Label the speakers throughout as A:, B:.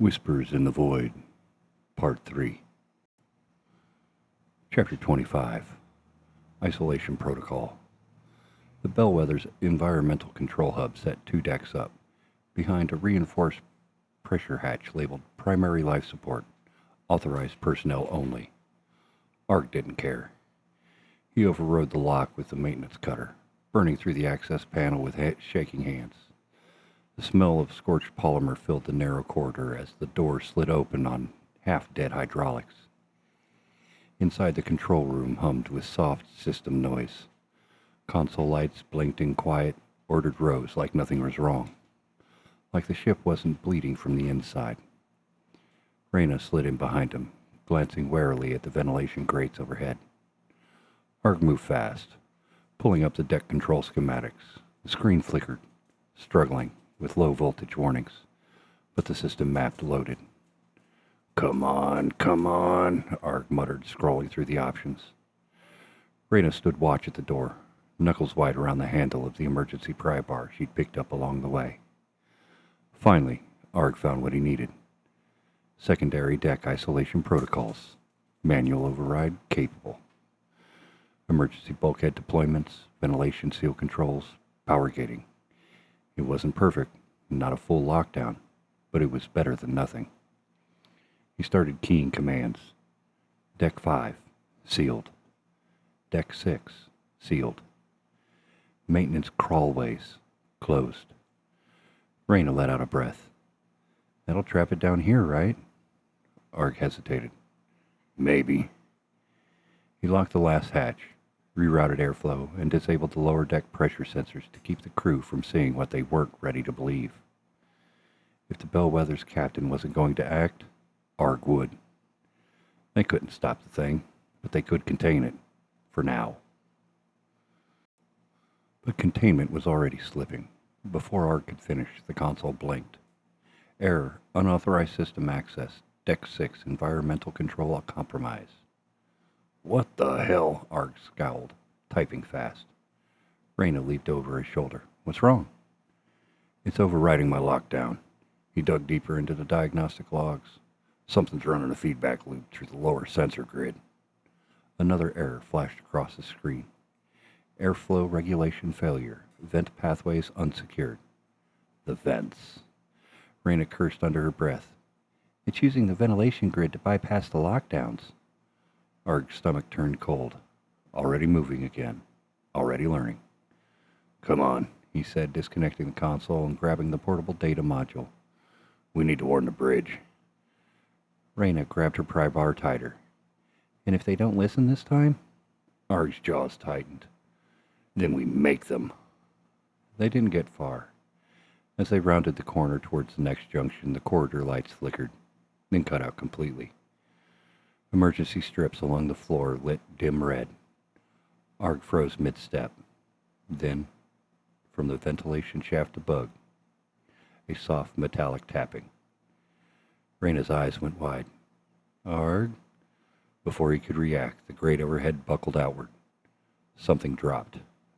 A: Whispers in the Void, Part 3. Chapter 25. Isolation Protocol. The Bellwether's environmental control hub set 2 decks up, behind a reinforced pressure hatch labeled Primary Life Support, Authorized Personnel Only. Ark didn't care. He overrode the lock with the maintenance cutter, burning through the access panel with shaking hands. The smell of scorched polymer filled the narrow corridor as the door slid open on half-dead hydraulics. Inside, the control room hummed with soft system noise. Console lights blinked in quiet, ordered rows like nothing was wrong, like the ship wasn't bleeding from the inside. Reyna slid in behind him, glancing warily at the ventilation grates overhead. Ark moved fast, pulling up the deck control schematics. The screen flickered, struggling with low voltage warnings, but the system map loaded. Come on, Ark muttered, scrolling through the options. Reyna stood watch at the door, knuckles wide around the handle of the emergency pry bar she'd picked up along the way. Finally, Ark found what he needed. Secondary deck isolation protocols. Manual override capable. Emergency bulkhead deployments, ventilation seal controls, power gating. It wasn't perfect, not a full lockdown, but it was better than nothing. He started keying commands. Deck 5, sealed. Deck 6, sealed. Maintenance crawlways, closed. Reyna let out a breath. That'll trap it down here, right? Ark hesitated. Maybe. He locked the last hatch, rerouted airflow, and disabled the lower deck pressure sensors to keep the crew from seeing what they weren't ready to believe. If the Bellwether's captain wasn't going to act, Ark would. They couldn't stop the thing, but they could contain it, for now. But containment was already slipping. Before Ark could finish, the console blinked. Error, unauthorized system access, Deck 6, environmental control compromise. What the hell? Ark scowled, typing fast. Reyna leaped over his shoulder. What's wrong? It's overriding my lockdown. He dug deeper into the diagnostic logs. Something's running a feedback loop through the lower sensor grid. Another error flashed across the screen. Airflow regulation failure. Vent pathways unsecured. The vents. Reyna cursed under her breath. It's using the ventilation grid to bypass the lockdowns. Ark's stomach turned cold. Already moving again. Already learning. Come on, he said, disconnecting the console and grabbing the portable data module. We need to warn the bridge. Reyna grabbed her pry bar tighter. And if they don't listen this time? Ark's jaws tightened. Then we make them. They didn't get far. As they rounded the corner towards the next junction, the corridor lights flickered, then cut out completely. Emergency strips along the floor lit dim red. Ark froze mid-step. Then, from the ventilation shaft above, a soft metallic tapping. Reyna's eyes went wide. Ark? Before he could react, the grate overhead buckled outward. Something dropped.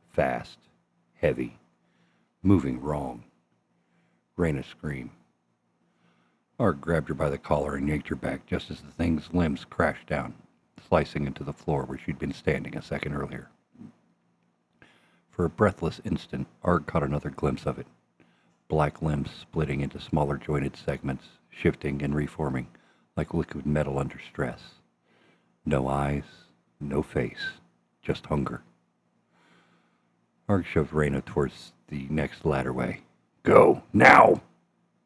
A: Fast. Heavy. Moving wrong. Reyna screamed. Ark grabbed her by the collar and yanked her back just as the thing's limbs crashed down, slicing into the floor where she'd been standing a second earlier. For a breathless instant, Ark caught another glimpse of it. Black limbs splitting into smaller jointed segments, shifting and reforming like liquid metal under stress. No eyes, no face, just hunger. Ark shoved Reyna towards the next ladderway. Go, now!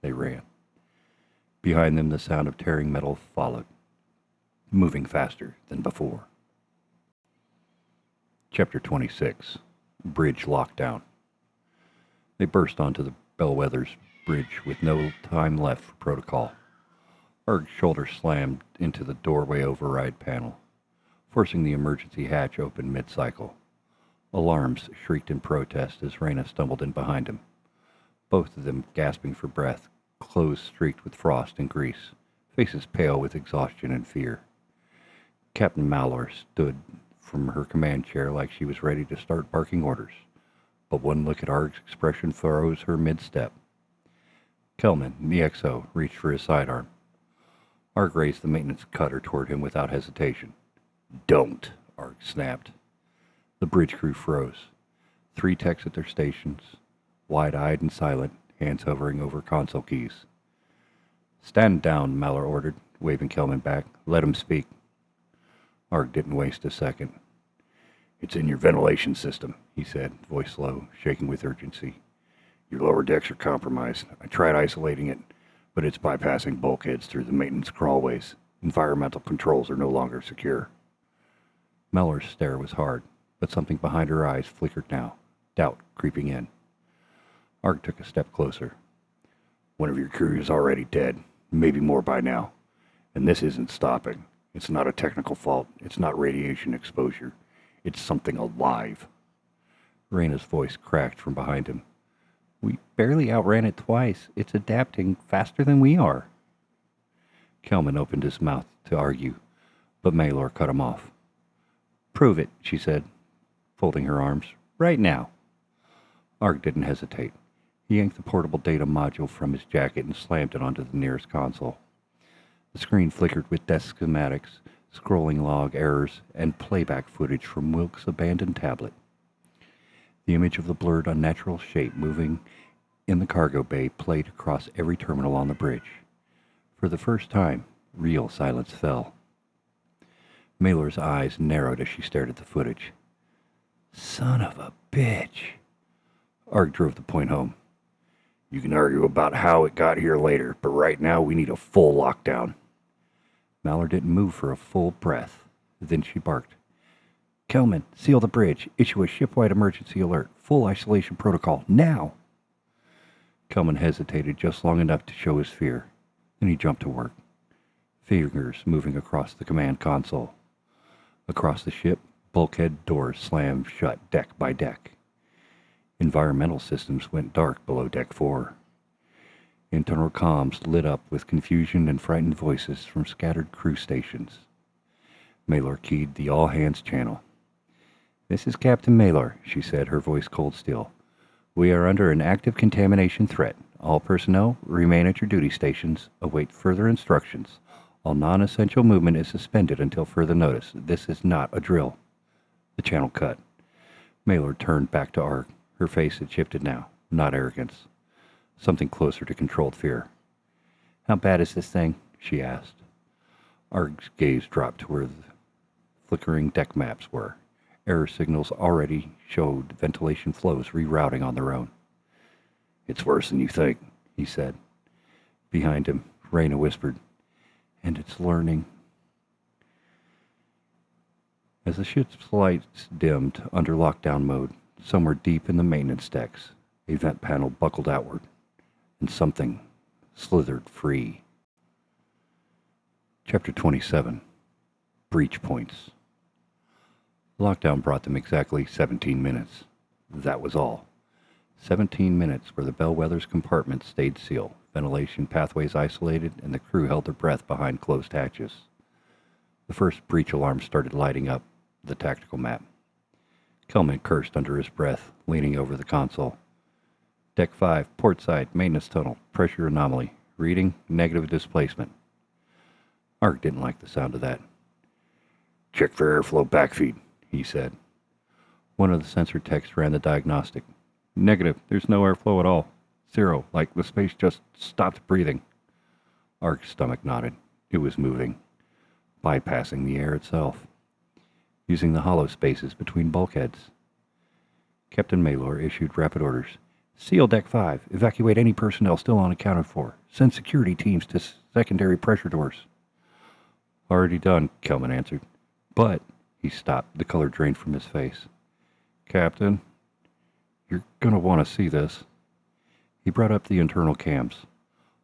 A: They ran. Behind them, the sound of tearing metal followed, moving faster than before. Chapter 26. Bridge Lockdown. They burst onto the Bellwether's bridge with no time left for protocol. Ark's shoulder slammed into the doorway override panel, forcing the emergency hatch open mid-cycle. Alarms shrieked in protest as Reyna stumbled in behind him, both of them gasping for breath, clothes streaked with frost and grease, faces pale with exhaustion and fear. Captain Mallory stood from her command chair like she was ready to start barking orders, but one look at Ark's expression froze her mid-step. Kelman, the XO, reached for his sidearm. Arg raised the maintenance cutter toward him without hesitation. Don't, Arg snapped. The bridge crew froze. 3 techs at their stations, wide-eyed and silent, hands hovering over console keys. Stand down, Mallory ordered, waving Kelman back. Let him speak. Arg didn't waste a second. It's in your ventilation system, he said, voice low, shaking with urgency. Your lower decks are compromised. I tried isolating it, but it's bypassing bulkheads through the maintenance crawlways. Environmental controls are no longer secure. Mellor's stare was hard, but something behind her eyes flickered now, doubt creeping in. Arg took a step closer. One of your crew is already dead, maybe more by now. And this isn't stopping. It's not a technical fault. It's not radiation exposure. It's something alive. Reyna's voice cracked from behind him. We barely outran it twice. It's adapting faster than we are. Kelman opened his mouth to argue, but Malor cut him off. Prove it, she said, folding her arms. Right now. Arg didn't hesitate. He yanked the portable data module from his jacket and slammed it onto the nearest console. The screen flickered with desk schematics, scrolling log errors, and playback footage from Wilk's abandoned tablet. The image of the blurred, unnatural shape moving in the cargo bay played across every terminal on the bridge. For the first time, real silence fell. Malor's eyes narrowed as she stared at the footage. Son of a bitch. Arg drove the point home. You can argue about how it got here later, but right now we need a full lockdown. Malor didn't move for a full breath. Then she barked. Kelman, seal the bridge. Issue a ship-wide emergency alert. Full isolation protocol. Now! Kelman hesitated just long enough to show his fear. Then he jumped to work. Fingers moving across the command console. Across the ship, bulkhead doors slammed shut deck by deck. Environmental systems went dark below Deck 4. Internal comms lit up with confusion and frightened voices from scattered crew stations. Malor keyed the all-hands channel. This is Captain Malor, she said, her voice cold still. We are under an active contamination threat. All personnel remain at your duty stations. Await further instructions. All non-essential movement is suspended until further notice. This is not a drill. The channel cut. Malor turned back to Arg. Her face had shifted now, not arrogance. Something closer to controlled fear. How bad is this thing? She asked. Arg's gaze dropped to where the flickering deck maps were. Error signals already showed ventilation flows rerouting on their own. It's worse than you think, he said. Behind him, Reyna whispered, and it's learning. As the ship's lights dimmed under lockdown mode, somewhere deep in the maintenance decks, a vent panel buckled outward, and something slithered free. Chapter 27. Breach Points. Lockdown brought them exactly 17 minutes. That was all. 17 minutes where the Bellwether's compartments stayed sealed, ventilation pathways isolated, and the crew held their breath behind closed hatches. The first breach alarm started lighting up the tactical map. Kelman cursed under his breath, leaning over the console. Deck 5, port side, maintenance tunnel, pressure anomaly. Reading, negative displacement. Arg didn't like the sound of that. Check for airflow backfeed, he said. One of the sensor techs ran the diagnostic. Negative, there's no airflow at all. 0, like the space just stopped breathing. Arg's stomach nodded. It was moving, bypassing the air itself, using the hollow spaces between bulkheads. Captain Malor issued rapid orders. Seal Deck 5. Evacuate any personnel still unaccounted for. Send security teams to secondary pressure doors. Already done, Kelman answered. But, he stopped, the color drained from his face. Captain, you're going to want to see this. He brought up the internal cams.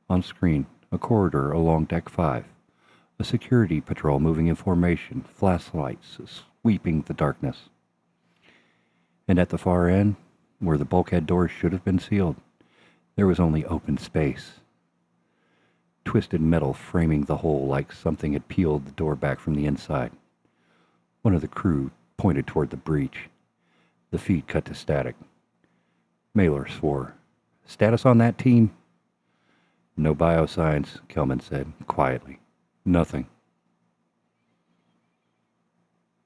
A: On screen, a corridor along Deck 5. A security patrol moving in formation, flashlights sweeping the darkness. And at the far end, where the bulkhead doors should have been sealed, there was only open space. Twisted metal framing the hole like something had peeled the door back from the inside. One of the crew pointed toward the breach. The feed cut to static. Malor swore. Status on that team? No biosigns, Kelman said, quietly. Nothing.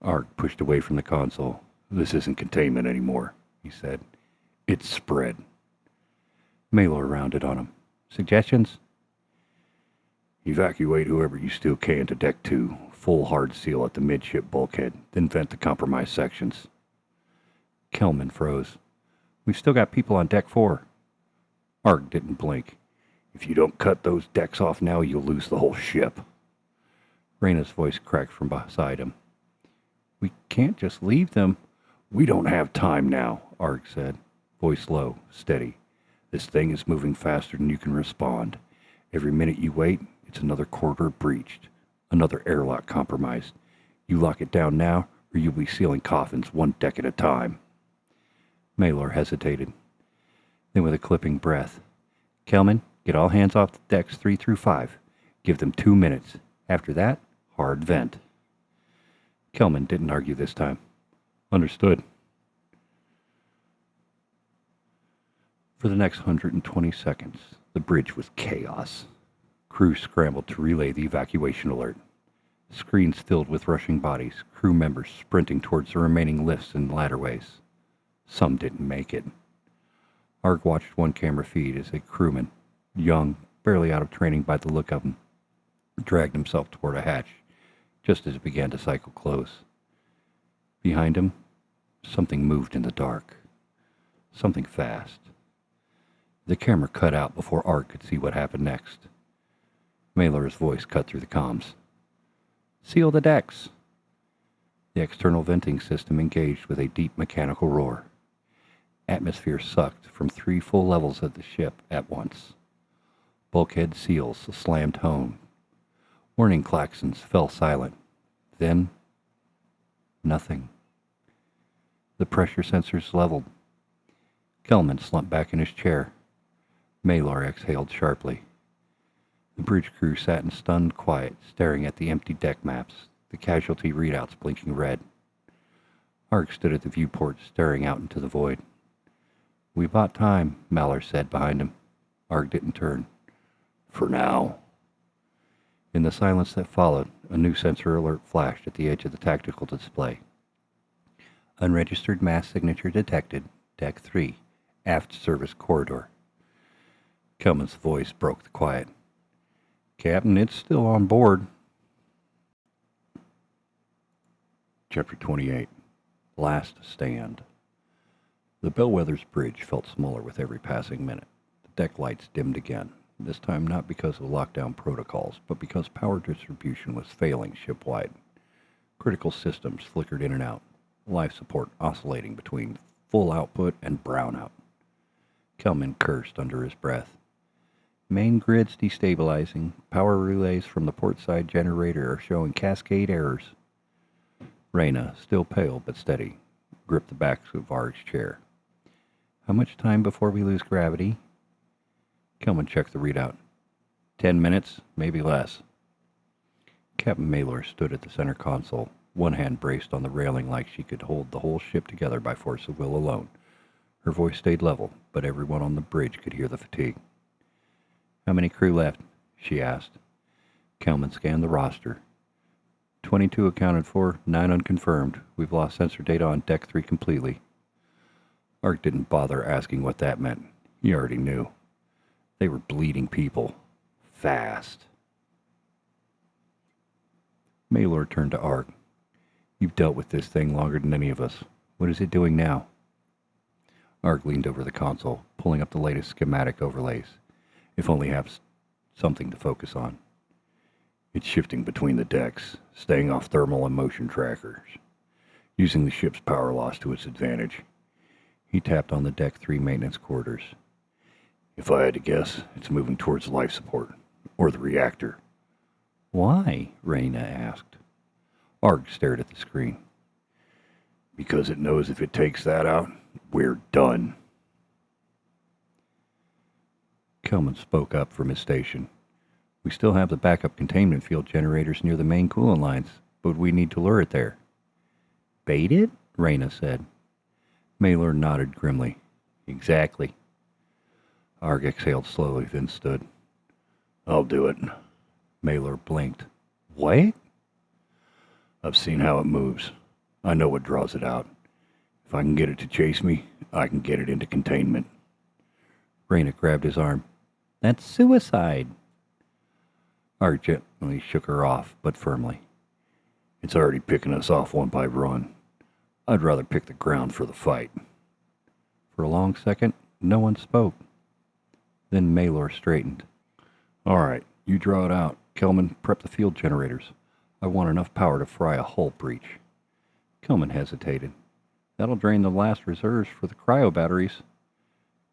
A: Ark pushed away from the console. This isn't containment anymore, he said. It's spread. Maylor rounded on him. Suggestions? Evacuate whoever you still can to Deck 2. Full hard seal at the midship bulkhead, then vent the compromised sections. Kelman froze. We've still got people on Deck 4. Ark didn't blink. If you don't cut those decks off now, you'll lose the whole ship. Reyna's voice cracked from beside him. We can't just leave them. We don't have time now, Ark said, voice low, steady. This thing is moving faster than you can respond. Every minute you wait, it's another corridor breached, another airlock compromised. You lock it down now, or you'll be sealing coffins one deck at a time. Maylor hesitated. Then with a clipping breath, Kelman, get all hands off the decks 3 through 5. Give them 2 minutes. After that, hard vent. Kelman didn't argue this time. Understood. For the next 120 seconds, the bridge was chaos. Crew scrambled to relay the evacuation alert. Screens filled with rushing bodies, crew members sprinting towards the remaining lifts and ladderways. Some didn't make it. Ark watched one camera feed as a crewman, young, barely out of training by the look of him, dragged himself toward a hatch just as it began to cycle close. Behind him, something moved in the dark. Something fast. The camera cut out before Ark could see what happened next. Maylor's voice cut through the comms. Seal the decks. The external venting system engaged with a deep mechanical roar. Atmosphere sucked from 3 full levels of the ship at once. Bulkhead seals slammed home. Warning klaxons fell silent. Then, nothing. The pressure sensors leveled. Kelman slumped back in his chair. Maylor exhaled sharply. The bridge crew sat in stunned quiet, staring at the empty deck maps, the casualty readouts blinking red. Ark stood at the viewport, staring out into the void. We bought time, Maylor said behind him. Ark didn't turn. For now. In the silence that followed, a new sensor alert flashed at the edge of the tactical display. Unregistered mass signature detected, Deck 3, aft service corridor. Kelman's voice broke the quiet. Captain, it's still on board. Chapter 28. Last Stand. The Bellwether's bridge felt smaller with every passing minute. The deck lights dimmed again, this time not because of lockdown protocols, but because power distribution was failing shipwide. Critical systems flickered in and out, life support oscillating between full output and brownout. Kelman cursed under his breath. Main grids destabilizing. Power relays from the port side generator are showing cascade errors. Reyna, still pale but steady, gripped the back of Ark's chair. How much time before we lose gravity? Kelman checked the readout. 10 minutes, maybe less. Captain Maylor stood at the center console, one hand braced on the railing like she could hold the whole ship together by force of will alone. Her voice stayed level, but everyone on the bridge could hear the fatigue. How many crew left? She asked. Kelman scanned the roster. 22 accounted for, 9 unconfirmed. We've lost sensor data on Deck 3 completely. Ark didn't bother asking what that meant. He already knew. They were bleeding people. Fast. Maylor turned to Ark. You've dealt with this thing longer than any of us. What is it doing now? Ark leaned over the console, pulling up the latest schematic overlays. If only have something to focus on. It's shifting between the decks, staying off thermal and motion trackers, using the ship's power loss to its advantage. He tapped on the Deck 3 maintenance quarters. If I had to guess, it's moving towards life support, or the reactor. Why? Reyna asked. Ark stared at the screen. Because it knows if it takes that out, we're done. Kelman spoke up from his station. We still have the backup containment field generators near the main coolant lines, but we need to lure it there. Bait it? Reyna said. Maylor nodded grimly. Exactly. Ark exhaled slowly, then stood. I'll do it. Malor blinked. What? I've seen how it moves. I know what draws it out. If I can get it to chase me, I can get it into containment. Reyna grabbed his arm. That's suicide. Art gently shook her off, but firmly. It's already picking us off one by one. I'd rather pick the ground for the fight. For a long second, no one spoke. Then Malor straightened. All right, you draw it out. Kelman, prep the field generators. I want enough power to fry a hull breach. Kelman hesitated. That'll drain the last reserves for the cryo batteries.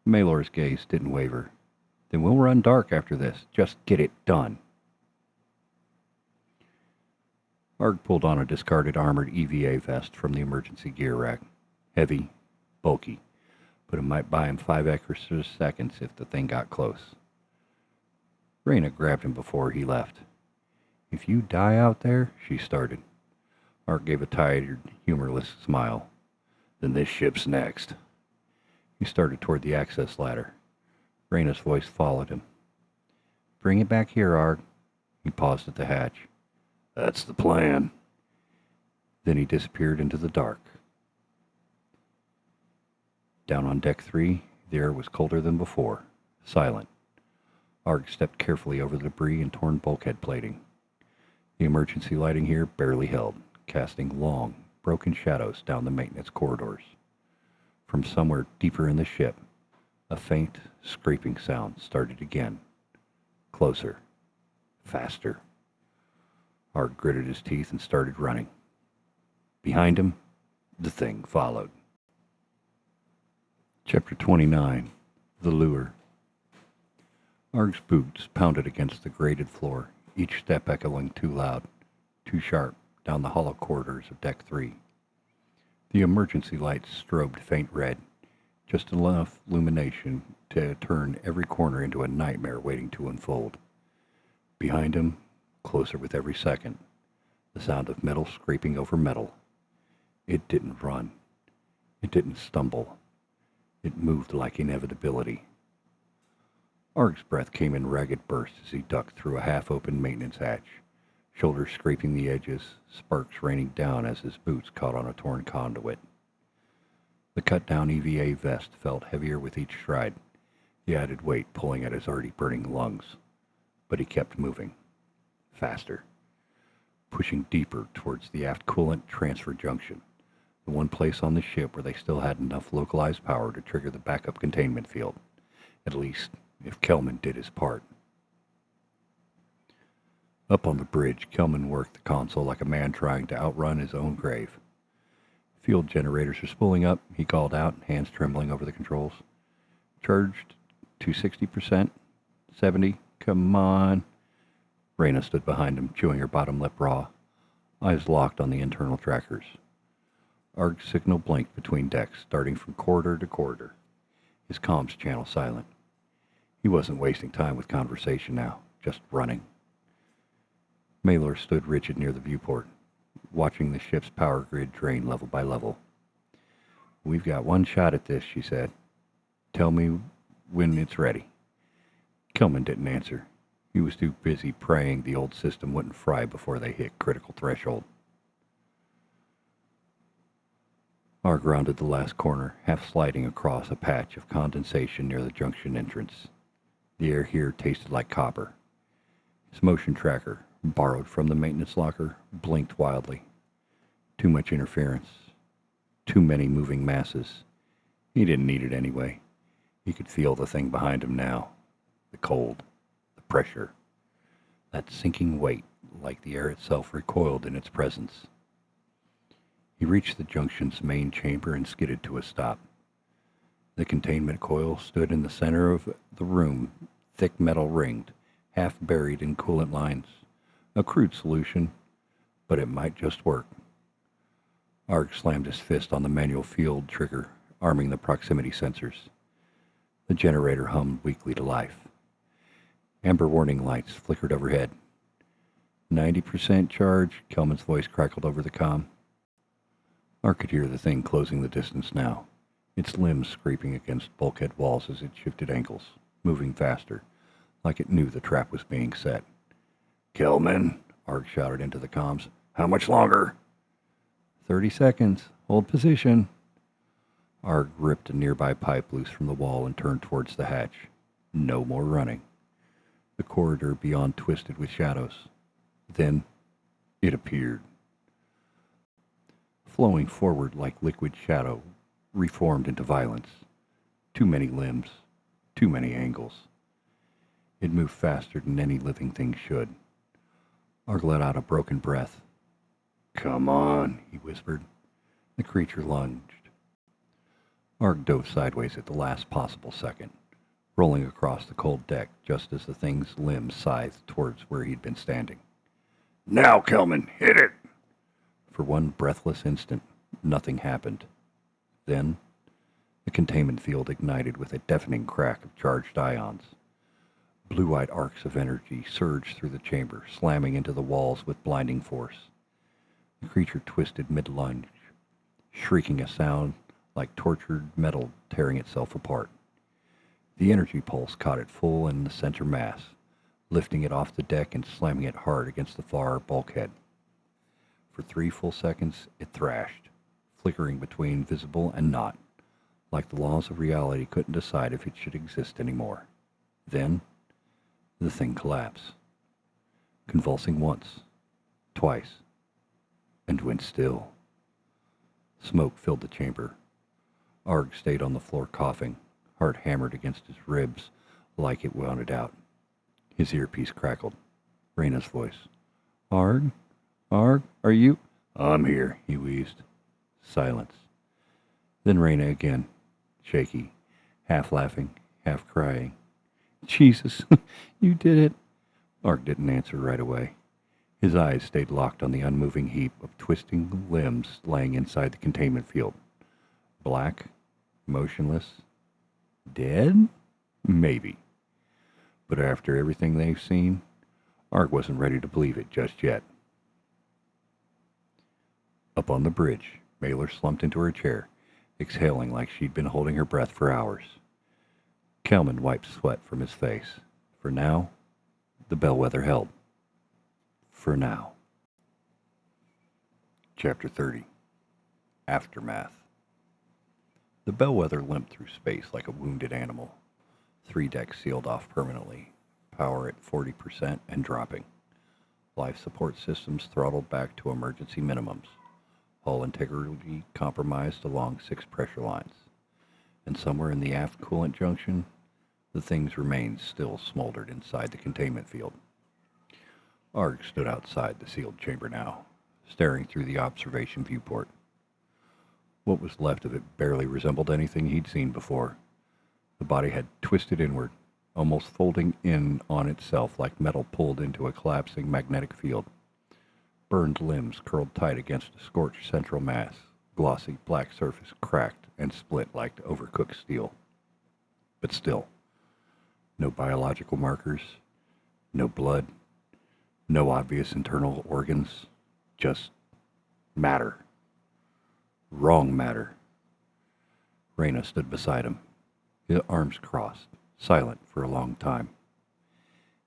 A: Malor's gaze didn't waver. Then we'll run dark after this. Just get it done. Arg pulled on a discarded armored EVA vest from the emergency gear rack. Heavy, bulky, but it might buy him 5 extra seconds if the thing got close. Reyna grabbed him before he left. If you die out there, she started. Arg gave a tired, humorless smile. Then this ship's next. He started toward the access ladder. Reyna's voice followed him. Bring it back here, Arg. He paused at the hatch. That's the plan. Then he disappeared into the dark. Down on deck 3, the air was colder than before, silent. Arg stepped carefully over the debris and torn bulkhead plating. The emergency lighting here barely held, casting long, broken shadows down the maintenance corridors. From somewhere deeper in the ship, a faint, scraping sound started again. Closer. Faster. Arg gritted his teeth and started running. Behind him, the thing followed. Chapter 29. The Lure. Arg's boots pounded against the grated floor, each step echoing too loud, too sharp, down the hollow corridors of Deck 3. The emergency lights strobed faint red, just enough illumination to turn every corner into a nightmare waiting to unfold. Behind him, closer with every second, the sound of metal scraping over metal. It didn't run. It didn't stumble. It moved like inevitability. Arg's breath came in ragged bursts as he ducked through a half-open maintenance hatch, shoulders scraping the edges, sparks raining down as his boots caught on a torn conduit. The cut-down EVA vest felt heavier with each stride, the added weight pulling at his already burning lungs. But he kept moving. Faster. Pushing deeper towards the aft coolant transfer junction, the one place on the ship where they still had enough localized power to trigger the backup containment field, at least if Kelman did his part. Up on the bridge, Kelman worked the console like a man trying to outrun his own grave. Field generators are spooling up, he called out, hands trembling over the controls. Charged to 60%, 70, come on. Reyna stood behind him, chewing her bottom lip raw, eyes locked on the internal trackers. Arg's signal blinked between decks, darting from corridor to corridor, his comms channel silent. He wasn't wasting time with conversation now, just running. Malor stood rigid near the viewport, watching the ship's power grid drain level by level. We've got one shot at this, she said. Tell me when it's ready. Kelman didn't answer. He was too busy praying the old system wouldn't fry before they hit critical threshold. Arg rounded the last corner, half sliding across a patch of condensation near the junction entrance. The air here tasted like copper. His motion tracker, borrowed from the maintenance locker, blinked wildly. Too much interference. Too many moving masses. He didn't need it anyway. He could feel the thing behind him now. The cold. The pressure. That sinking weight, like the air itself recoiled in its presence. He reached the junction's main chamber and skidded to a stop. The containment coil stood in the center of the room, thick metal ringed, half buried in coolant lines. A crude solution, but it might just work. Arg slammed his fist on the manual field trigger, arming the proximity sensors. The generator hummed weakly to life. Amber warning lights flickered overhead. 90% charge, Kelman's voice crackled over the comm. Arg could hear the thing closing the distance now, its limbs scraping against bulkhead walls as it shifted angles, moving faster, like it knew the trap was being set. "Kelman," Arg shouted into the comms. "How much longer?" 30 seconds. Hold position." Arg ripped a nearby pipe loose from the wall and turned towards the hatch. No more running. The corridor beyond twisted with shadows. Then it appeared. Flowing forward like liquid shadow, reformed into violence. Too many limbs, too many angles. It moved faster than any living thing should. Arg let out a broken breath. "Come on," he whispered. The creature lunged. Arg dove sideways at the last possible second, rolling across the cold deck just as the thing's limbs scythed towards where he'd been standing. "Now, Kelman, hit it!" For one breathless instant, nothing happened. Then, the containment field ignited with a deafening crack of charged ions. Blue-white arcs of energy surged through the chamber, slamming into the walls with blinding force. The creature twisted mid-lunge, shrieking a sound like tortured metal tearing itself apart. The energy pulse caught it full in the center mass, lifting it off the deck and slamming it hard against the far bulkhead. For 3 full seconds, it thrashed, flickering between visible and not, like the laws of reality couldn't decide if it should exist anymore. Then, the thing collapsed, convulsing once, twice, and went still. Smoke filled the chamber. Arg stayed on the floor coughing, heart hammered against his ribs like it wanted out. His earpiece crackled. Reyna's voice. "Arg? Arg, are you—" "I'm here," he wheezed. Silence. Then Reyna again, shaky, half laughing, half crying. "Jesus, you did it." Arg didn't answer right away. His eyes stayed locked on the unmoving heap of twisting limbs laying inside the containment field. Black, motionless, dead? Maybe. But after everything they've seen, Arg wasn't ready to believe it just yet. Up on the bridge, Mailer slumped into her chair, exhaling like she'd been holding her breath for hours. Kelman wiped sweat from his face. For now, the Bellwether held. For now. Chapter 30. Aftermath. The Bellwether limped through space like a wounded animal. 3 decks sealed off permanently, power at 40% and dropping. Life support systems throttled back to emergency minimums. Hull integrity compromised along 6 pressure lines. And somewhere in the aft coolant junction, the thing's remains still smoldered inside the containment field. Arg stood outside the sealed chamber now, staring through the observation viewport. What was left of it barely resembled anything he'd seen before. The body had twisted inward, almost folding in on itself like metal pulled into a collapsing magnetic field. Burned limbs curled tight against a scorched central mass, glossy black surface cracked and split like overcooked steel. But still, no biological markers, no blood, no obvious internal organs, just matter. Wrong matter. Reyna stood beside him, his arms crossed, silent for a long time.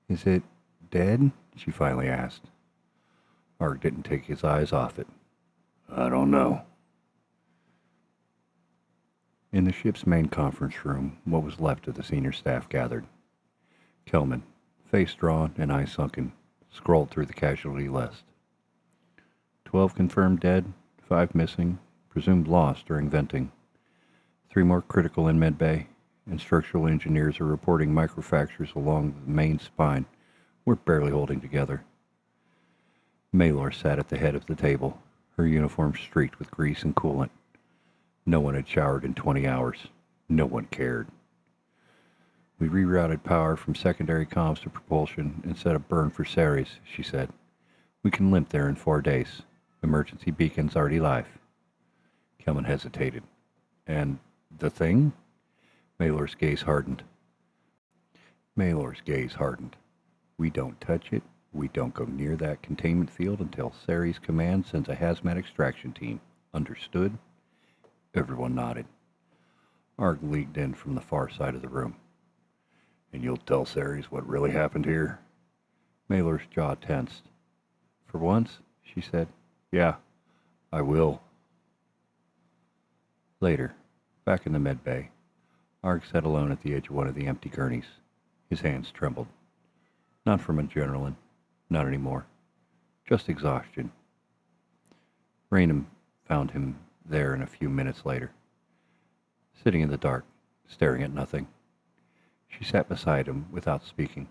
A: "Is it dead?" she finally asked. Arg didn't take his eyes off it. "I don't know." In the ship's main conference room, what was left of the senior staff gathered. Kelman, face drawn and eyes sunken, scrolled through the casualty list. 12 confirmed dead, 5 missing, presumed lost during venting. 3 more critical in medbay, and structural engineers are reporting microfractures along the main spine. We're barely holding together. Maylor sat at the head of the table, her uniform streaked with grease and coolant. No one had showered in 20 hours. No one cared. "We rerouted power from secondary comms to propulsion and set a burn for Ceres," she said. "We can limp there in 4 days. Emergency beacon's already live." Kelman hesitated. "And the thing?" Maylor's gaze hardened. "We don't touch it. We don't go near that containment field until Ceres Command sends a hazmat extraction team. Understood?" Everyone nodded. Arg leagued in from the far side of the room. And you'll tell Ceres what really happened here? Malor's jaw tensed. For once, she said, yeah, I will. Later, back in the med bay, Arg sat alone at the edge of one of the empty gurneys. His hands trembled. Not from adrenaline. Not anymore. Just exhaustion. Reyna found him there in a few minutes later, sitting in the dark, staring at nothing. She sat beside him without speaking.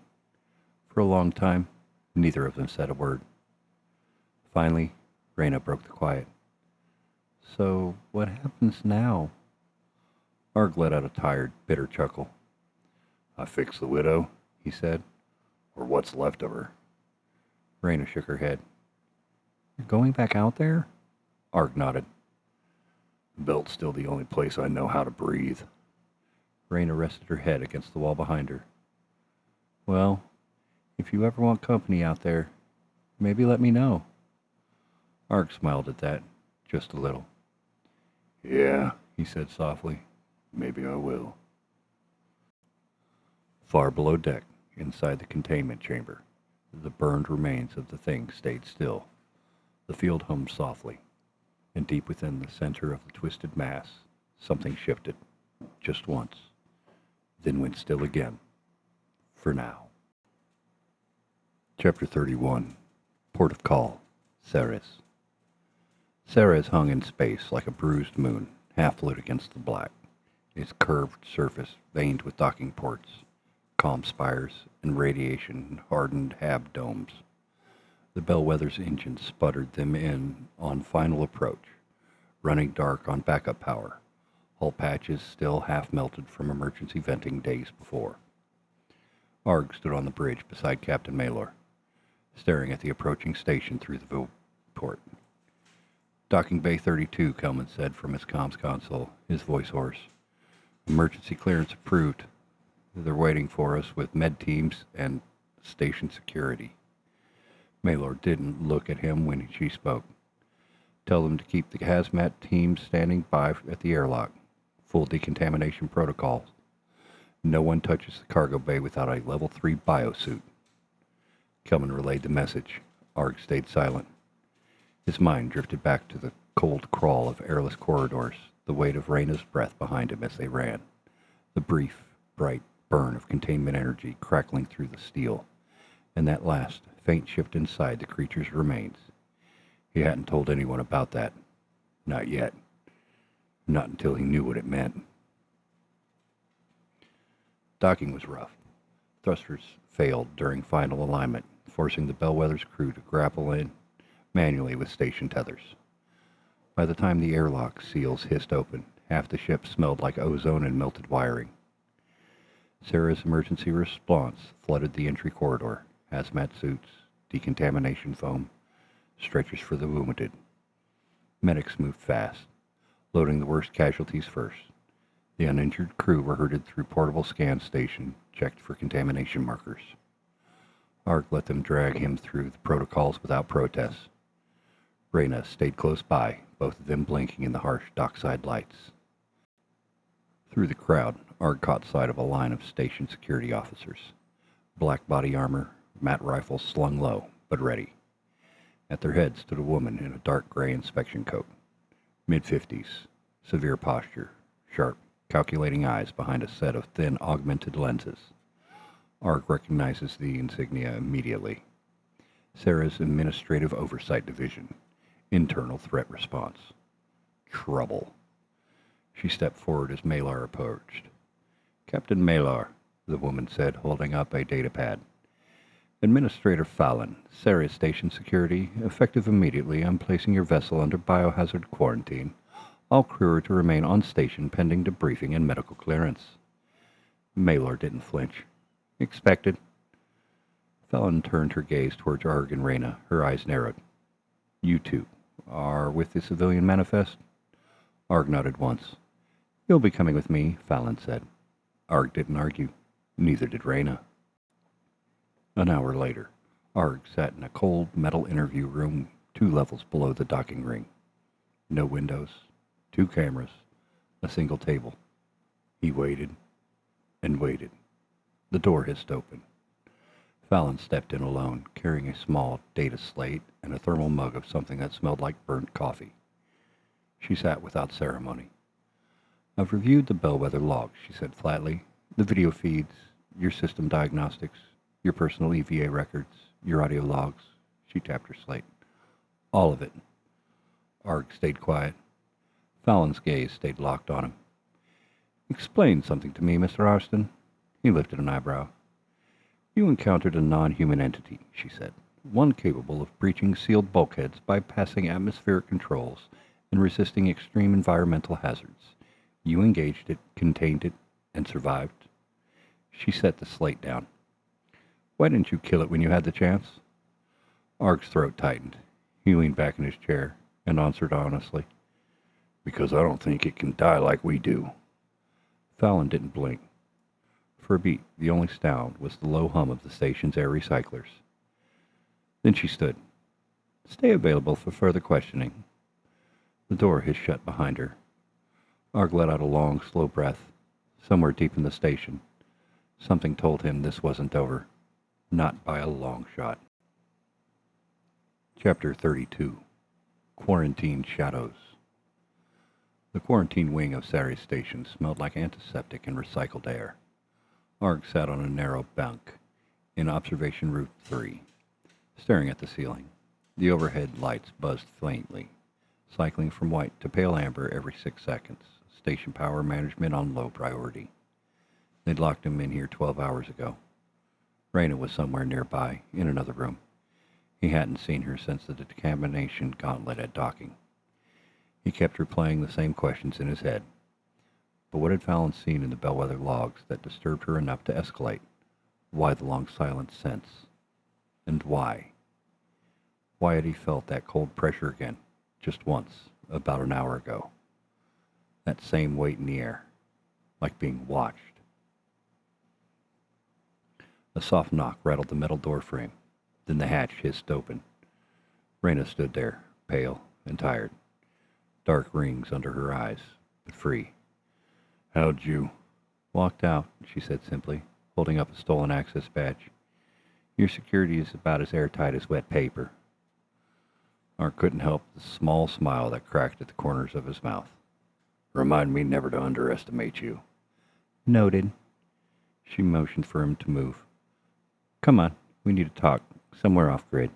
A: For a long time, neither of them said a word. Finally, Reyna broke the quiet. So, what happens now? Arg let out a tired, bitter chuckle. I fixed the widow, he said, or what's left of her. Reyna shook her head. You're going back out there? Arg nodded. The belt's still the only place I know how to breathe. Reyna rested her head against the wall behind her. Well, if you ever want company out there, maybe let me know. Arg smiled at that, just a little. Yeah, he said softly. Maybe I will. Far below deck, inside the containment chamber, the burned remains of the thing stayed still. The field hummed softly, and deep within the center of the twisted mass, something shifted, just once, then went still again, for now. Chapter 31. Port of Call, Ceres. Ceres hung in space like a bruised moon, half lit against the black, its curved surface veined with docking ports, calm spires, and radiation-hardened hab domes. The Bellwether's engines sputtered them in on final approach, running dark on backup power, hull patches still half-melted from emergency venting days before. Arg stood on the bridge beside Captain Malor, staring at the approaching station through the viewport. Docking Bay 32, Kelman said from his comms console, his voice hoarse. Emergency clearance approved. They're waiting for us with med teams and station security. Malor didn't look at him when she spoke. Tell them to keep the hazmat teams standing by at the airlock. Full decontamination protocols. No one touches the cargo bay without a level 3 biosuit. Kelman relayed the message. Arg stayed silent. His mind drifted back to the cold crawl of airless corridors, the weight of Reyna's breath behind him as they ran, the brief, bright burn of containment energy crackling through the steel, and that last, faint shift inside the creature's remains. He hadn't told anyone about that. Not yet. Not until he knew what it meant. Docking was rough. Thrusters failed during final alignment, forcing the Bellwether's crew to grapple in manually with station tethers. By the time the airlock seals hissed open, half the ship smelled like ozone and melted wiring. Ceres' emergency response flooded the entry corridor, hazmat suits, decontamination foam, stretchers for the wounded. Medics moved fast, loading the worst casualties first. The uninjured crew were herded through portable scan station, checked for contamination markers. Arg let them drag him through the protocols without protest. Reyna stayed close by, both of them blinking in the harsh dockside lights. Through the crowd, Arg caught sight of a line of station security officers. Black body armor, matte rifles slung low, but ready. At their head stood a woman in a dark gray inspection coat. Mid-50s, severe posture, sharp, calculating eyes behind a set of thin, augmented lenses. Arg recognizes the insignia immediately. Ceres' Administrative Oversight Division. Internal Threat Response. Trouble. She stepped forward as Malor approached. Captain Malor, the woman said, holding up a datapad. Administrator Fallon, Ceres Station Security, effective immediately. I'm placing your vessel under biohazard quarantine. All crew are to remain on station pending debriefing and medical clearance. Malor didn't flinch. Expected. Fallon turned her gaze towards Arg and Reyna, her eyes narrowed. You two are with the civilian manifest? Arg nodded once. You'll be coming with me, Fallon said. Arg didn't argue. Neither did Reyna. An hour later, Arg sat in a cold metal interview room 2 levels below the docking ring. No windows, 2 cameras, a single table. He waited and waited. The door hissed open. Fallon stepped in alone, carrying a small data slate and a thermal mug of something that smelled like burnt coffee. She sat without ceremony. "I've reviewed the Bellwether logs," she said flatly. "The video feeds, your system diagnostics, your personal EVA records, your audio logs." She tapped her slate. "All of it." Arg stayed quiet. Fallon's gaze stayed locked on him. "Explain something to me, Mr. Arston." He lifted an eyebrow. "You encountered a non-human entity," she said. "One capable of breaching sealed bulkheads, bypassing atmospheric controls, and resisting extreme environmental hazards. You engaged it, contained it, and survived." She set the slate down. "Why didn't you kill it when you had the chance?" Arg's throat tightened. He leaned back in his chair and answered honestly, "Because I don't think it can die like we do." Fallon didn't blink. For a beat, the only sound was the low hum of the station's air recyclers. Then she stood. "Stay available for further questioning." The door hissed shut behind her. Arg let out a long, slow breath. Somewhere deep in the station, something told him this wasn't over. Not by a long shot. Chapter 32. Quarantine Shadows. The quarantine wing of Ceres Station smelled like antiseptic and recycled air. Arg sat on a narrow bunk in observation room 3, staring at the ceiling. The overhead lights buzzed faintly, cycling from white to pale amber every 6 seconds. Station power management on low priority. They'd locked him in here 12 hours ago. Reyna was somewhere nearby, in another room. He hadn't seen her since the decontamination gauntlet at docking. He kept replaying the same questions in his head. But what had Fallon seen in the Bellwether logs that disturbed her enough to escalate? Why the long silence since? And why? Why had he felt that cold pressure again, just once, about an hour ago? That same weight in the air, like being watched. A soft knock rattled the metal door frame. Then the hatch hissed open. Reyna stood there, pale and tired. Dark rings under her eyes, but free. "How'd you—" "Walked out," she said simply, holding up a stolen access badge. "Your security is about as airtight as wet paper." Ark couldn't help the small smile that cracked at the corners of his mouth. "Remind me never to underestimate you." "Noted." She motioned for him to move. "Come on, we need to talk, somewhere off-grid."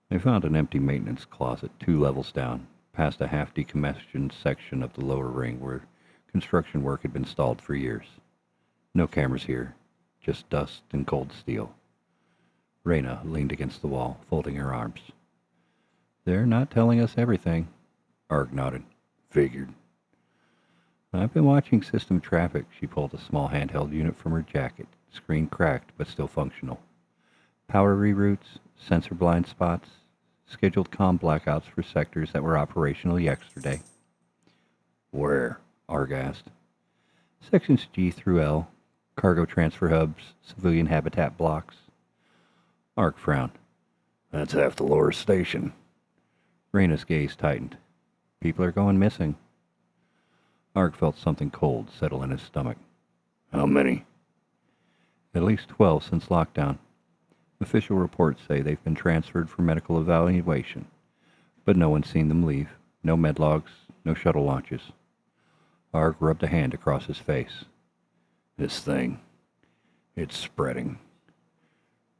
A: They found an empty maintenance closet 2 levels down, past a half-decommissioned section of the lower ring where construction work had been stalled for years. No cameras here, just dust and cold steel. Reyna leaned against the wall, folding her arms. "They're not telling us everything." Arg nodded. "Figured." "I've been watching system traffic." She pulled a small handheld unit from her jacket, screen cracked but still functional. "Power reroutes, sensor blind spots, scheduled comm blackouts for sectors that were operational yesterday." "Where?" Arg asked. "Sections G through L, cargo transfer hubs, civilian habitat blocks." Arg frowned. "That's half the lower station." Reyna's gaze tightened. "People are going missing." Arg felt something cold settle in his stomach. "How many?" "At least 12 since lockdown. Official reports say they've been transferred for medical evaluation, but no one's seen them leave. No med logs, no shuttle launches." Arg rubbed a hand across his face. "This thing, it's spreading."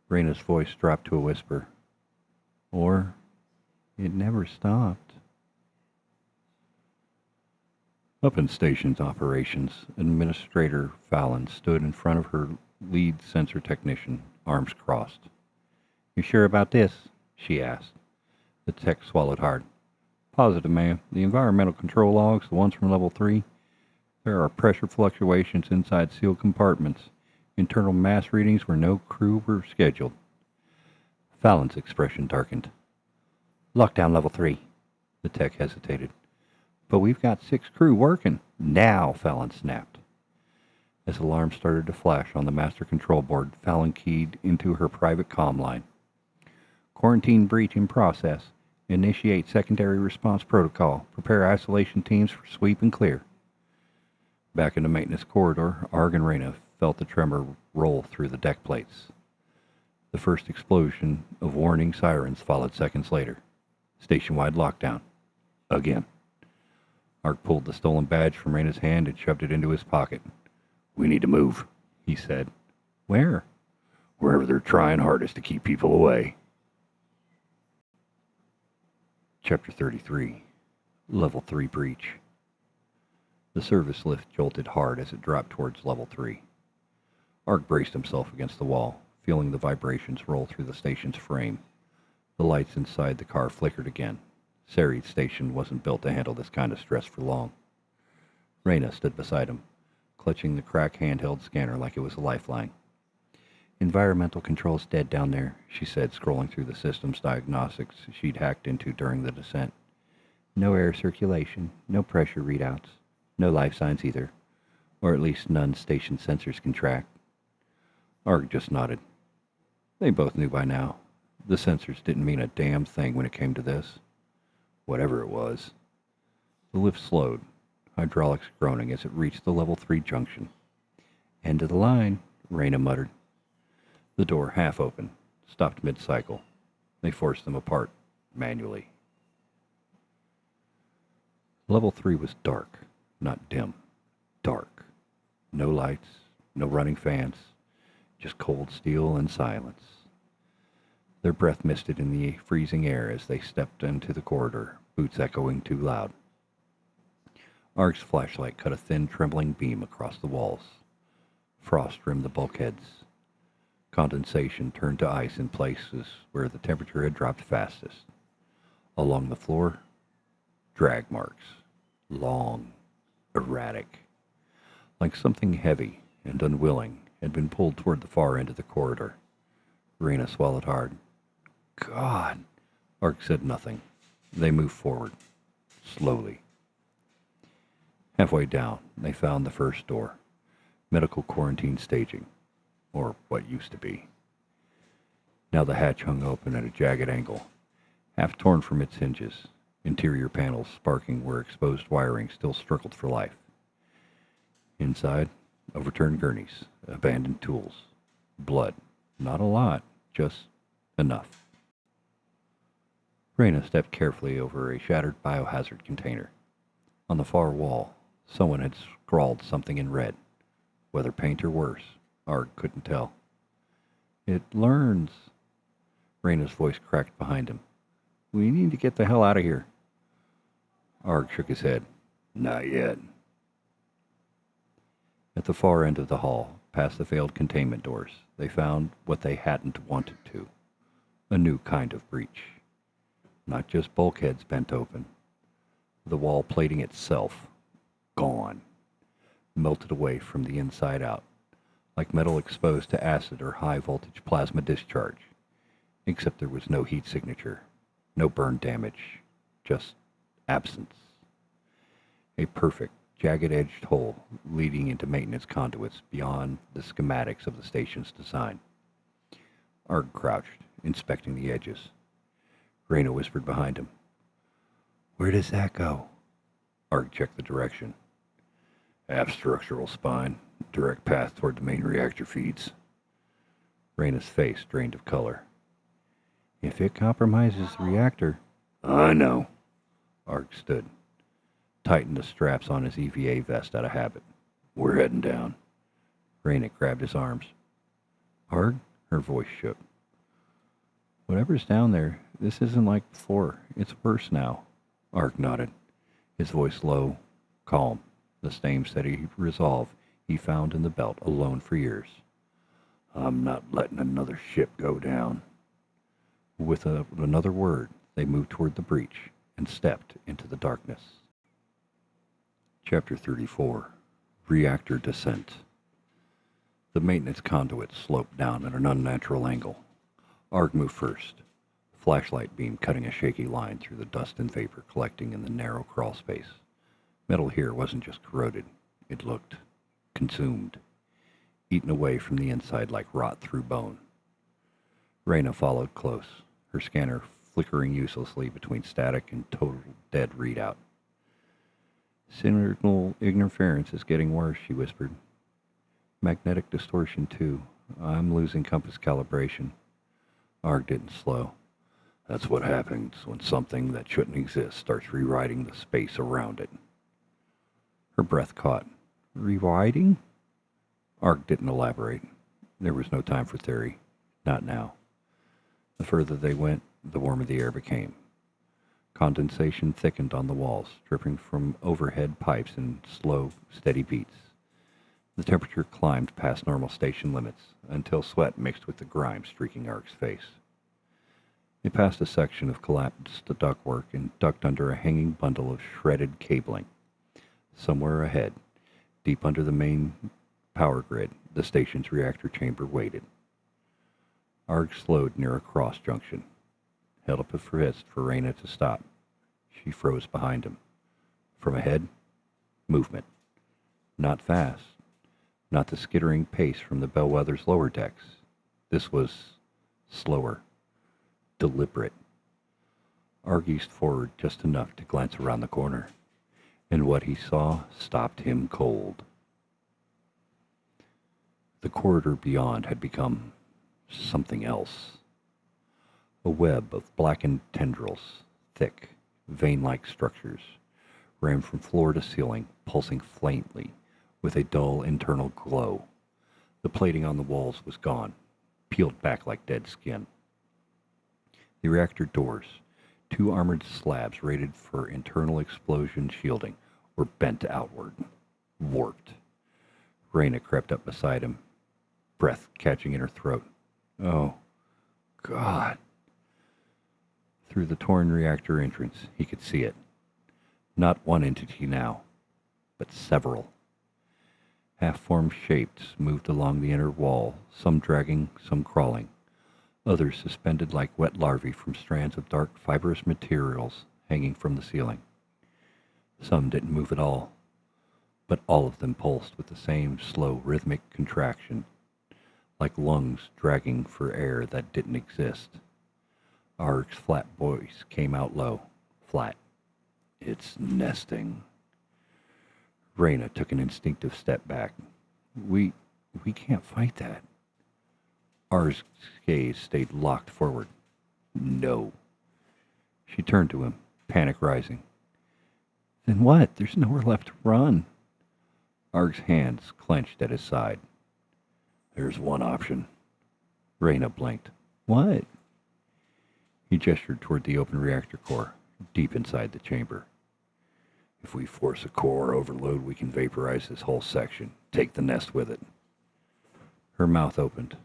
A: Reyna's voice dropped to a whisper. "Or it never stopped." Up in station's operations, Administrator Fallon stood in front of her lead sensor technician, arms crossed. "You sure about this?" she asked. The tech swallowed hard. "Positive, ma'am. The environmental control logs, the ones from level 3, there are pressure fluctuations inside sealed compartments. Internal mass readings where no crew were scheduled." Fallon's expression darkened. "Lockdown level 3. The tech hesitated. "But we've got 6 crew working." "Now," Fallon snapped. As alarms started to flash on the master control board, Fallon keyed into her private comm line. "Quarantine breach in process. Initiate secondary response protocol. Prepare isolation teams for sweep and clear." Back in the maintenance corridor, Arg and Reyna felt the tremor roll through the deck plates. The first explosion of warning sirens followed seconds later. Station-wide lockdown. Again. Arg pulled the stolen badge from Reyna's hand and shoved it into his pocket. "We need to move," he said. "Where?" "Wherever they're trying hardest to keep people away." Chapter 33. Level 3 Breach. The service lift jolted hard as it dropped towards Level 3. Arg braced himself against the wall, feeling the vibrations roll through the station's frame. The lights inside the car flickered again. Ceres station wasn't built to handle this kind of stress for long. Reyna stood beside him, clutching the crack handheld scanner like it was a lifeline. "Environmental control's dead down there," she said, scrolling through the system's diagnostics she'd hacked into during the descent. "No air circulation, no pressure readouts, no life signs either, or at least none station sensors can track." Arg just nodded. They both knew by now. The sensors didn't mean a damn thing when it came to this. Whatever it was. The lift slowed, hydraulics groaning as it reached the Level 3 junction. "End of the line," Reyna muttered. The door, half open, stopped mid-cycle. They forced them apart, manually. Level 3 was dark, not dim. Dark. No lights, no running fans, just cold steel and silence. Their breath misted in the freezing air as they stepped into the corridor, boots echoing too loud. Arg's flashlight cut a thin, trembling beam across the walls. Frost rimmed the bulkheads. Condensation turned to ice in places where the temperature had dropped fastest. Along the floor, drag marks. Long, erratic. Like something heavy and unwilling had been pulled toward the far end of the corridor. Reyna swallowed hard. "God!" Arg said nothing. They moved forward, slowly. Halfway down, they found the first door. Medical quarantine staging. Or what used to be. Now the hatch hung open at a jagged angle, half torn from its hinges, interior panels sparking where exposed wiring still struggled for life. Inside, overturned gurneys, abandoned tools, blood. Not a lot, just enough. Reyna stepped carefully over a shattered biohazard container. On the far wall, someone had scrawled something in red. Whether paint or worse, Arg couldn't tell. "It learns." Reyna's voice cracked behind him. "We need to get the hell out of here." Arg shook his head. "Not yet." At the far end of the hall, past the failed containment doors, they found what they hadn't wanted to. A new kind of breach. Not just bulkheads bent open. The wall plating itself, gone. Melted away from the inside out, like metal exposed to acid or high-voltage plasma discharge, except there was no heat signature, no burn damage, just absence. A perfect, jagged-edged hole leading into maintenance conduits beyond the schematics of the station's design. Arg crouched, inspecting the edges. Reyna whispered behind him. "Where does that go?" Arg checked the direction. "Half structural spine. Direct path toward the main reactor feeds." Reyna's face drained of color. "If it compromises the reactor..." "I know." Arg stood, tightened the straps on his EVA vest out of habit. "We're heading down." Reyna grabbed his arms. "Arg?" Her voice shook. "Whatever's down there, this isn't like before. It's worse now." Arg nodded, his voice low, calm, the same steady resolve he found in the belt alone for years. "I'm not letting another ship go down." With another word, they moved toward the breach and stepped into the darkness. Chapter 34. Reactor Descent. The maintenance conduit sloped down at an unnatural angle. Arg moved first, flashlight beam cutting a shaky line through the dust and vapor collecting in the narrow crawl space. Metal here wasn't just corroded, it looked consumed, eaten away from the inside like rot through bone. Reyna followed close, her scanner flickering uselessly between static and total dead readout. Signal interference is getting worse, she whispered. Magnetic distortion, too. I'm losing compass calibration. Arg didn't slow. That's what happens when something that shouldn't exist starts rewriting the space around it. Her breath caught. Rewriting? Arg didn't elaborate. There was no time for theory. Not now. The further they went, the warmer the air became. Condensation thickened on the walls, dripping from overhead pipes in slow, steady beats. The temperature climbed past normal station limits, until sweat mixed with the grime streaking Arg's face. They passed a section of collapsed ductwork and ducked under a hanging bundle of shredded cabling. Somewhere ahead, deep under the main power grid, the station's reactor chamber waited. Arg slowed near a cross junction, held up a fist for Reyna to stop. She froze behind him. From ahead, movement. Not fast. Not the skittering pace from the Bellwether's lower decks. This was slower, deliberate. Arg eased forward just enough to glance around the corner, and what he saw stopped him cold. The corridor beyond had become something else. A web of blackened tendrils, thick, vein-like structures, ran from floor to ceiling, pulsing faintly with a dull internal glow. The plating on the walls was gone, peeled back like dead skin. The reactor doors, two armored slabs rated for internal explosion shielding, were bent outward, warped. Reyna crept up beside him, breath catching in her throat. Oh, God. Through the torn reactor entrance, he could see it. Not one entity now, but several. Half-formed shapes moved along the inner wall, some dragging, some crawling, others suspended like wet larvae from strands of dark fibrous materials hanging from the ceiling. Some didn't move at all, but all of them pulsed with the same slow, rhythmic contraction, like lungs dragging for air that didn't exist. Arg's flat voice came out low, flat. It's nesting. Reyna took an instinctive step back. We can't fight that. Arg's gaze stayed locked forward. No. She turned to him, panic rising. Then what? There's nowhere left to run. Arg's hands clenched at his side. There's one option. Reyna blinked. What? He gestured toward the open reactor core, deep inside the chamber. If we force a core overload, we can vaporize this whole section. Take the nest with it. Her mouth opened,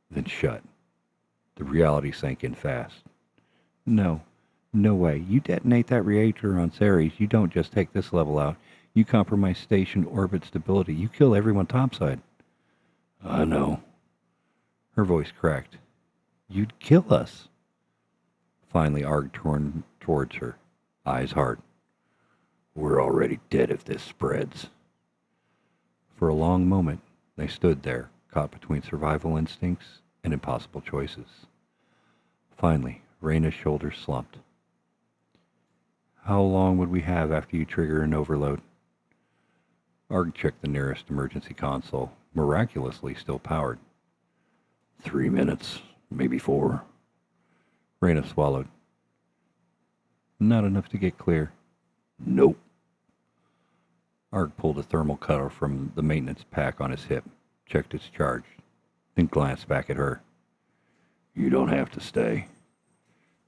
A: then shut. The reality sank in fast. No way. You detonate that reactor on Ceres, you don't just take this level out. You compromise station orbit stability. You kill everyone topside. I know. Her voice cracked. You'd kill us. Finally, Arg turned towards her, eyes hard. We're already dead if this spreads. For a long moment, they stood there, caught between survival instincts and impossible choices. Finally, Reyna's shoulders slumped. How long would we have after you trigger an overload? Arg checked the nearest emergency console, miraculously still powered. 3 minutes, maybe 4. Reyna swallowed. Not enough to get clear. Nope. Arg pulled a thermal cutter from the maintenance pack on his hip, checked its charge, then glanced back at her. You don't have to stay.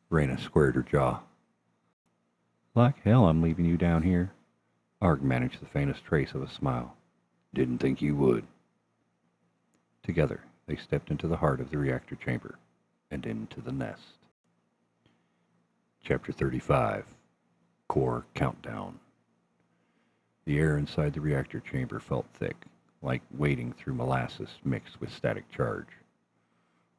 A: Reyna squared her jaw. Like hell I'm leaving you down here. Arg managed the faintest trace of a smile. Didn't think you would. Together, they stepped into the heart of the reactor chamber and into the nest. Chapter 35. Core Countdown. The air inside the reactor chamber felt thick, like wading through molasses mixed with static charge.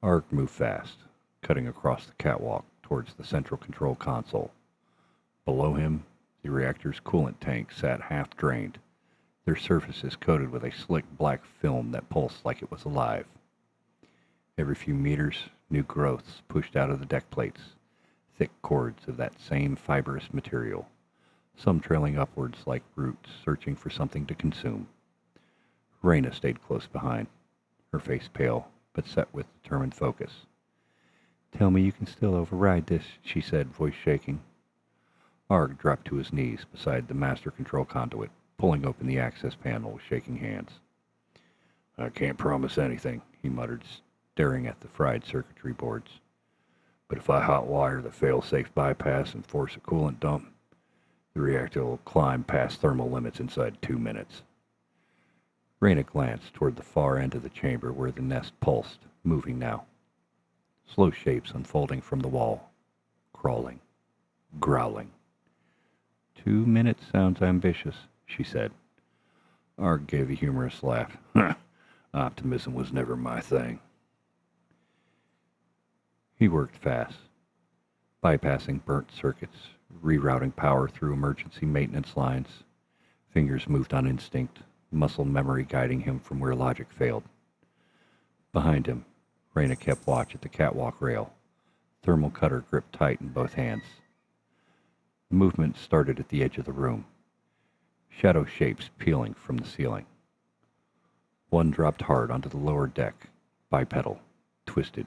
A: Arg moved fast, cutting across the catwalk towards the central control console. Below him, the reactor's coolant tanks sat half-drained, their surfaces coated with a slick black film that pulsed like it was alive. Every few meters, new growths pushed out of the deck plates, thick cords of that same fibrous material, some trailing upwards like roots searching for something to consume. Reyna stayed close behind, her face pale, but set with determined focus. "Tell me you can still override this," she said, voice shaking. Arg dropped to his knees beside the master control conduit, pulling open the access panel with shaking hands. "I can't promise anything," he muttered, staring at the fried circuitry boards. "But if I hotwire the fail-safe bypass and force a coolant dump, the reactor will climb past thermal limits inside 2 minutes. Reyna glanced toward the far end of the chamber where the nest pulsed, moving now. Slow shapes unfolding from the wall, crawling, growling. 2 minutes sounds ambitious, she said. Arg gave a humorous laugh. Optimism was never my thing. He worked fast, bypassing burnt circuits, rerouting power through emergency maintenance lines. Fingers moved on instinct, muscle memory guiding him from where logic failed. Behind him, Reyna kept watch at the catwalk rail, thermal cutter gripped tight in both hands. The movement started at the edge of the room, shadow shapes peeling from the ceiling. One dropped hard onto the lower deck, bipedal, twisted,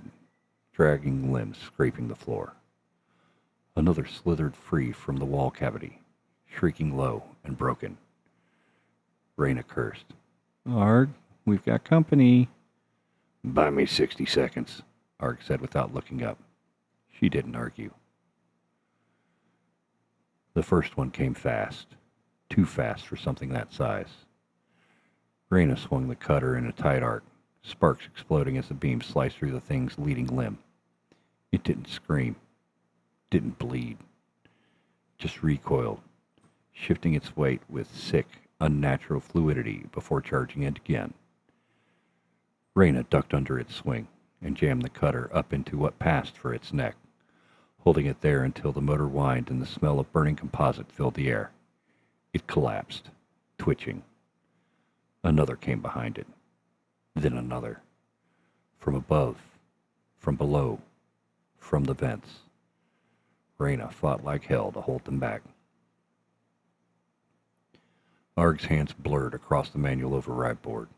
A: dragging limbs scraping the floor. Another slithered free from the wall cavity, shrieking low and broken. Reyna cursed. Arg, we've got company. Buy me 60 seconds, Arg said without looking up. She didn't argue. The first one came fast, too fast for something that size. Reyna swung the cutter in a tight arc, sparks exploding as the beam sliced through the thing's leading limb. It didn't scream, didn't bleed, just recoiled, shifting its weight with sick, unnatural fluidity before charging it again. Reyna ducked under its swing and jammed the cutter up into what passed for its neck, holding it there until the motor whined and the smell of burning composite filled the air. It collapsed, twitching. Another came behind it, then another. From above, from below, from the vents. Reyna fought like hell to hold them back. Arg's hands blurred across the manual override board.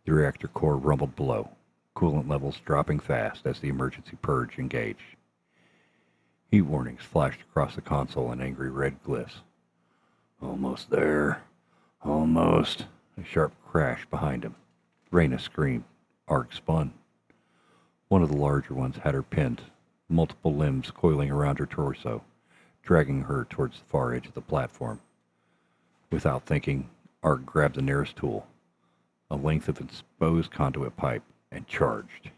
A: The reactor core rumbled below, coolant levels dropping fast as the emergency purge engaged. Heat warnings flashed across the console in angry red glyphs. Almost there. Almost. A sharp crash behind him. Reyna screamed. Arg spun. One of the larger ones had her pinned, multiple limbs coiling around her torso, dragging her towards the far edge of the platform. Without thinking, Arg grabbed the nearest tool, a length of exposed conduit pipe, and charged.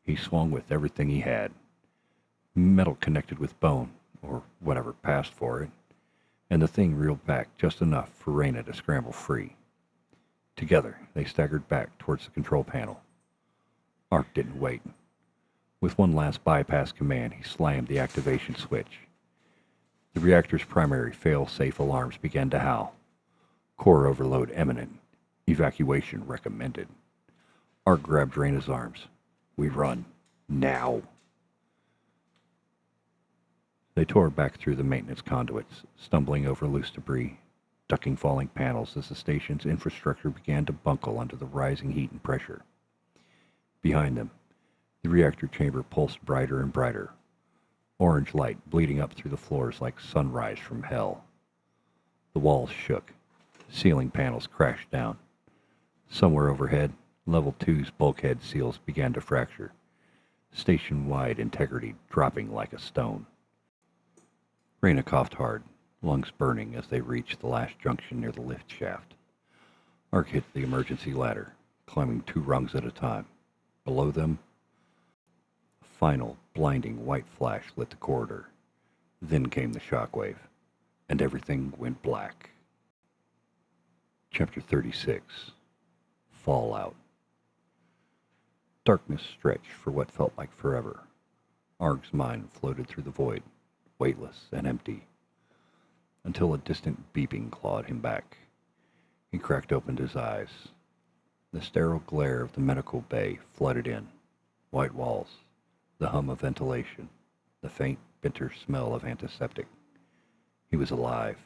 A: He swung with everything he had. Metal connected with bone, or whatever passed for it, and the thing reeled back just enough for Reyna to scramble free. Together, they staggered back towards the control panel. Arg didn't wait. With one last bypass command, he slammed the activation switch. The reactor's primary fail-safe alarms began to howl. Core overload imminent. Evacuation recommended. Arg grabbed Reyna's arms. We run. Now. They tore back through the maintenance conduits, stumbling over loose debris, ducking falling panels as the station's infrastructure began to buckle under the rising heat and pressure. Behind them, the reactor chamber pulsed brighter and brighter, orange light bleeding up through the floors like sunrise from hell. The walls shook, ceiling panels crashed down. Somewhere overhead, Level 2's bulkhead seals began to fracture, station-wide integrity dropping like a stone. Reyna coughed hard, lungs burning as they reached the last junction near the lift shaft. Arg hit the emergency ladder, climbing 2 rungs at a time. Below them, a final, blinding white flash lit the corridor. Then came the shockwave, and everything went black. Chapter 36. Fallout. Darkness stretched for what felt like forever. Arg's mind floated through the void, weightless and empty, until a distant beeping clawed him back. He cracked open his eyes. The sterile glare of the medical bay flooded in. White walls, the hum of ventilation, the faint, bitter smell of antiseptic. He was alive.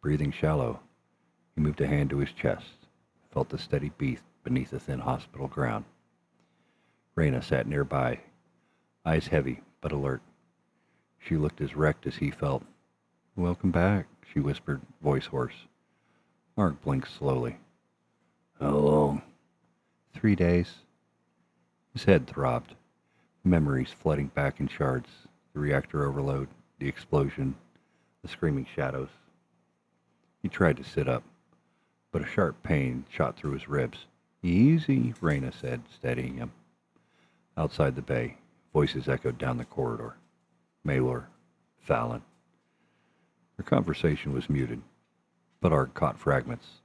A: Breathing shallow, he moved a hand to his chest, felt the steady beat beneath the thin hospital ground. Reyna sat nearby, eyes heavy but alert. She looked as wrecked as he felt. "Welcome back," she whispered, voice hoarse. Mark blinked slowly. "How long?" 3 days. His head throbbed, memories flooding back in shards, the reactor overload, the explosion, the screaming shadows. He tried to sit up, but a sharp pain shot through his ribs. "Easy," Reyna said, steadying him. Outside the bay, voices echoed down the corridor. Malor, Fallon. Their conversation was muted, but Ark caught fragments.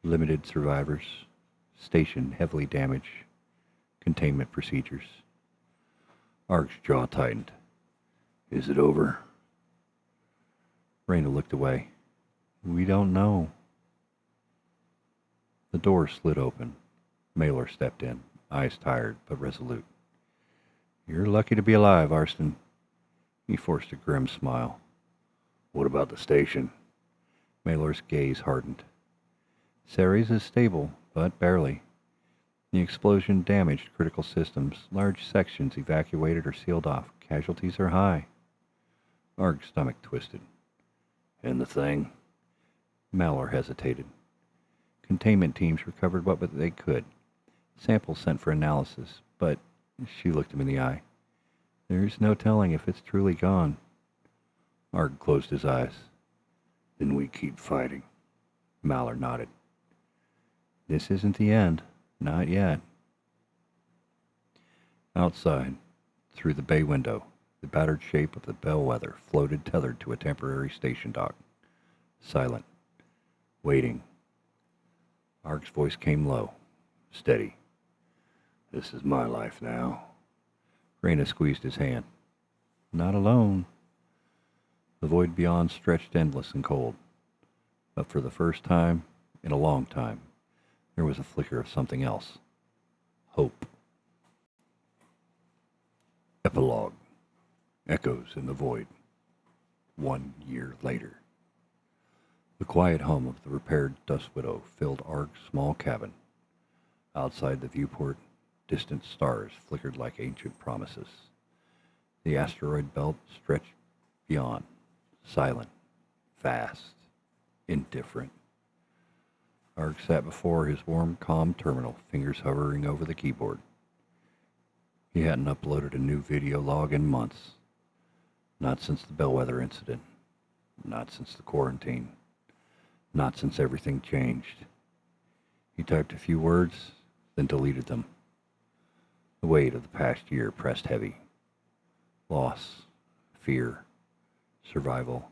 A: Limited survivors, station heavily damaged, containment procedures. Ark's jaw tightened. "Is it over?" Reyna looked away. "We don't know." The door slid open. Malor stepped in, eyes tired but resolute. "You're lucky to be alive, Arston." He forced a grim smile. "What about the station?" Malor's gaze hardened. "Ceres is stable, but barely. The explosion damaged critical systems. Large sections evacuated or sealed off. Casualties are high." Ark's stomach twisted. "And the thing?" Malor hesitated. "Containment teams recovered what they could. Samples sent for analysis, but," she looked him in the eye, "there's no telling if it's truly gone." Ark closed his eyes. "Then we keep fighting." Malor nodded. "This isn't the end. Not yet." Outside, through the bay window, the battered shape of the Bellwether floated tethered to a temporary station dock. Silent. Waiting. Ark's voice came low, steady. "This is my life now." Reyna squeezed his hand. "Not alone." The void beyond stretched endless and cold. But for the first time in a long time, there was a flicker of something else. Hope. Epilogue. Echoes in the void. 1 year later. The quiet hum of the repaired Dust Widow filled Ark's small cabin. Outside the viewport, distant stars flickered like ancient promises. The asteroid belt stretched beyond, silent, vast, indifferent. Ark sat before his warm, calm terminal, fingers hovering over the keyboard. He hadn't uploaded a new video log in months. Not since the Bellwether incident. Not since the quarantine. Not since everything changed. He typed a few words, then deleted them. The weight of the past year pressed heavy. Loss, fear, survival.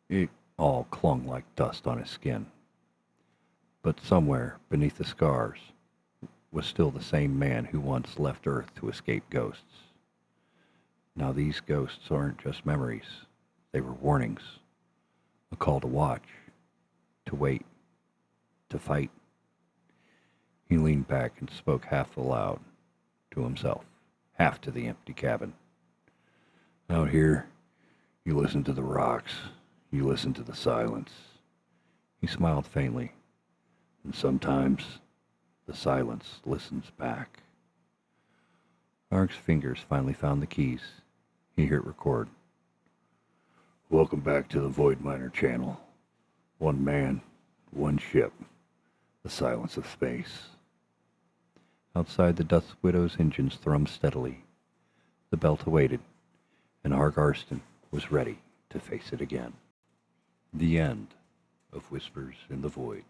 A: It all clung like dust on his skin. But somewhere beneath the scars was still the same man who once left Earth to escape ghosts. Now these ghosts aren't just memories. They were warnings. A call to watch. To wait. To fight. He leaned back and spoke half aloud to himself, half to the empty cabin. "Out here, you listen to the rocks. You listen to the silence." He smiled faintly. "And sometimes the silence listens back." Ark's fingers finally found the keys. He hit record. "Welcome back to the Void Miner channel. One man, one ship. The silence of space." Outside, the Dust Widow's engines thrummed steadily. The belt awaited, and Ark Arston was ready to face it again. The end of Whispers in the Void.